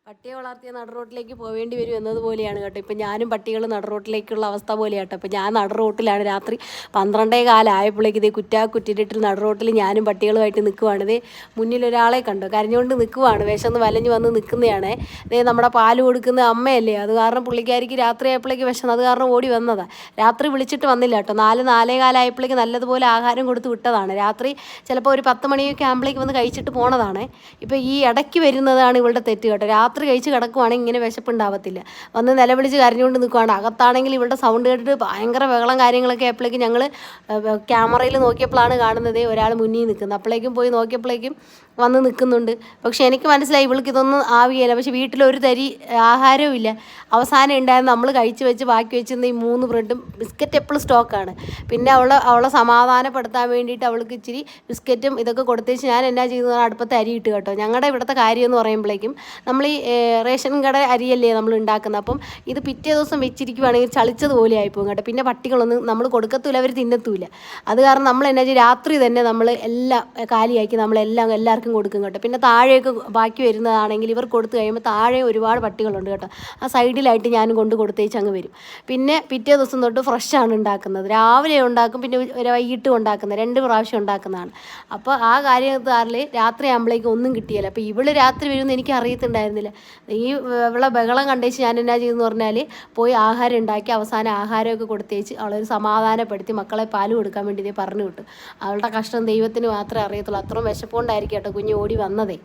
പട്ടിയെ വളർത്തിയ നടുറോട്ടിലേക്ക് പോവേണ്ടി വരും എന്നതുപോലെയാണ് കേട്ടോ. ഇപ്പം ഞാനും പട്ടികൾ നടുറോട്ടിലേക്കുള്ള അവസ്ഥ പോലെയാട്ടോ. ഇപ്പം ഞാൻ നടുറോട്ടിലാണ്. രാത്രി 12:15 ആയപ്പോഴേക്ക് ഇതേ കുറ്റിട്ടിട്ട് നടുറോട്ടിൽ ഞാനും പട്ടികളുമായിട്ട് നിൽക്കുവാണ്. ഇതേ മുന്നിലൊരാളെ കണ്ടോ, കരഞ്ഞുകൊണ്ട് നിൽക്കുവാണ്, വിശന്ന് വലഞ്ഞ് വന്ന് നിൽക്കുന്നതാണ്. ഇതേ നമ്മുടെ പാല് കൊടുക്കുന്ന അമ്മയല്ലേ, അത് കാരണം പുള്ളിക്കാരിക്ക് രാത്രി ആയപ്പോഴേക്ക് വിശന്ന്, അത് കാരണം ഓടി വന്നതാണ്. രാത്രി വിളിച്ചിട്ട് വന്നില്ല കേട്ടോ. 4-4:15 ആയപ്പോഴേക്ക് നല്ലതുപോലെ ആഹാരം കൊടുത്ത് വിട്ടതാണ്. രാത്രി ചിലപ്പോൾ ഒരു 10 മണിയൊക്കെ ആകുമ്പോഴേക്ക് വന്ന് കഴിച്ചിട്ട് പോണതാണ്. ഇപ്പം ഈ ഇടയ്ക്ക് വരുന്നതാണ് ഇവളുടെ തെറ്റ് കേട്ടോ. രാത്രി കഴിച്ച് കിടക്കുവാണെങ്കിൽ ഇങ്ങനെ വിശപ്പുണ്ടാവത്തില്ല. വന്ന് നിലവിളിച്ച് കരഞ്ഞുകൊണ്ട് നിൽക്കുവാണ്. അകത്താണെങ്കിൽ ഇവളുടെ സൗണ്ട് കേട്ടിട്ട് ഭയങ്കര ബഹളം കാര്യങ്ങളൊക്കെ ആയപ്പോഴേക്കും ഞങ്ങൾ ക്യാമറയിൽ നോക്കിയപ്പോഴാണ് കാണുന്നത് ഒരാൾ മുന്നിൽ നിൽക്കുന്നത്. അപ്പോഴേക്കും പോയി നോക്കിയപ്പോഴേക്കും വന്ന് നിൽക്കുന്നുണ്ട്. പക്ഷെ എനിക്ക് മനസ്സിലായി ഇവൾക്ക് ഇതൊന്നും ആവുകയില്ല. പക്ഷെ വീട്ടിലൊരു തരി ആഹാരവും ഇല്ല. അവസാനം ഉണ്ടായിരുന്നു നമ്മൾ കഴിച്ച് വെച്ച് ബാക്കി വെച്ചിരുന്ന ഈ 3 ബ്രെഡും ബിസ്ക്കറ്റ് എപ്പോഴും സ്റ്റോക്കാണ്. പിന്നെ അവളെ സമാധാനപ്പെടുത്താൻ വേണ്ടിയിട്ട് അവൾക്ക് ഇച്ചിരി ബിസ്ക്കറ്റും ഇതൊക്കെ കൊടുത്തേച്ച് ഞാൻ എന്നാ ചെയ്യുന്നത്, അടുപ്പത്ത് അരി ഇട്ട് കേട്ടോ. ഞങ്ങളുടെ ഇവിടുത്തെ കാര്യം എന്ന് പറയുമ്പോഴേക്കും നമ്മൾ ഈ റേഷൻ കട അരിയല്ലേ നമ്മൾ ഉണ്ടാക്കുന്നത്. അപ്പം ഇത് പിറ്റേ ദിവസം വെച്ചിരിക്കുവാണെങ്കിൽ ചളിച്ചതുപോലെ ആയിപ്പോകും കേട്ടോ. പിന്നെ പട്ടികളൊന്നും നമ്മൾ കൊടുക്കത്തുമില്ല, അവർ തിന്നത്തുമില്ല. അത് കാരണം നമ്മൾ എന്നാ ചെയ്യും, രാത്രി തന്നെ നമ്മൾ എല്ലാം കാലിയാക്കി എല്ലാവർക്കും കൊടുക്കും കേട്ടോ. പിന്നെ താഴെയൊക്കെ ബാക്കി വരുന്നതാണെങ്കിൽ ഇവർ കൊടുത്തു കഴിയുമ്പോൾ താഴെ ഒരുപാട് പട്ടികളുണ്ട് കേട്ടോ. ആ സൈഡിലായിട്ട് ഞാൻ കൊണ്ട് കൊടുത്തേച്ച് അങ്ങ് വരും. പിന്നെ പിറ്റേ ദിവസം തൊട്ട് ഫ്രഷാണ് ഉണ്ടാക്കുന്നത്. രാവിലെ ഉണ്ടാക്കും, പിന്നെ വൈകിട്ടും ഉണ്ടാക്കുന്നത്, 2 പ്രാവശ്യം ഉണ്ടാക്കുന്നതാണ്. അപ്പോൾ ആ കാര്യത്തിൽ രാത്രി ആകുമ്പോഴേക്കും ഒന്നും കിട്ടിയില്ല. അപ്പോൾ ഇവള് രാത്രി വരുമെന്ന് എനിക്ക് അറിയത്തുണ്ടായിരുന്നില്ല. ഈ ഇവളെ ബഹളം കണ്ടേച്ച് ഞാൻ എന്നാ ചെയ്തെന്ന് പറഞ്ഞാൽ പോയി ആഹാരം ഉണ്ടാക്കി അവസാനം ആഹാരമൊക്കെ കൊടുത്തേച്ച് അവളൊരു സമാധാനപ്പെടുത്തി മക്കളെ പാല് കൊടുക്കാൻ വേണ്ടി പറഞ്ഞു വിട്ടു. അവളുടെ കഷ്ടം ദൈവത്തിന് മാത്രമേ അറിയത്തുള്ളൂ. അത്രയും വിശപ്പുകൊണ്ടായിരിക്കും കേട്ടോ കുഞ്ഞ് ഓടി വന്നതേ.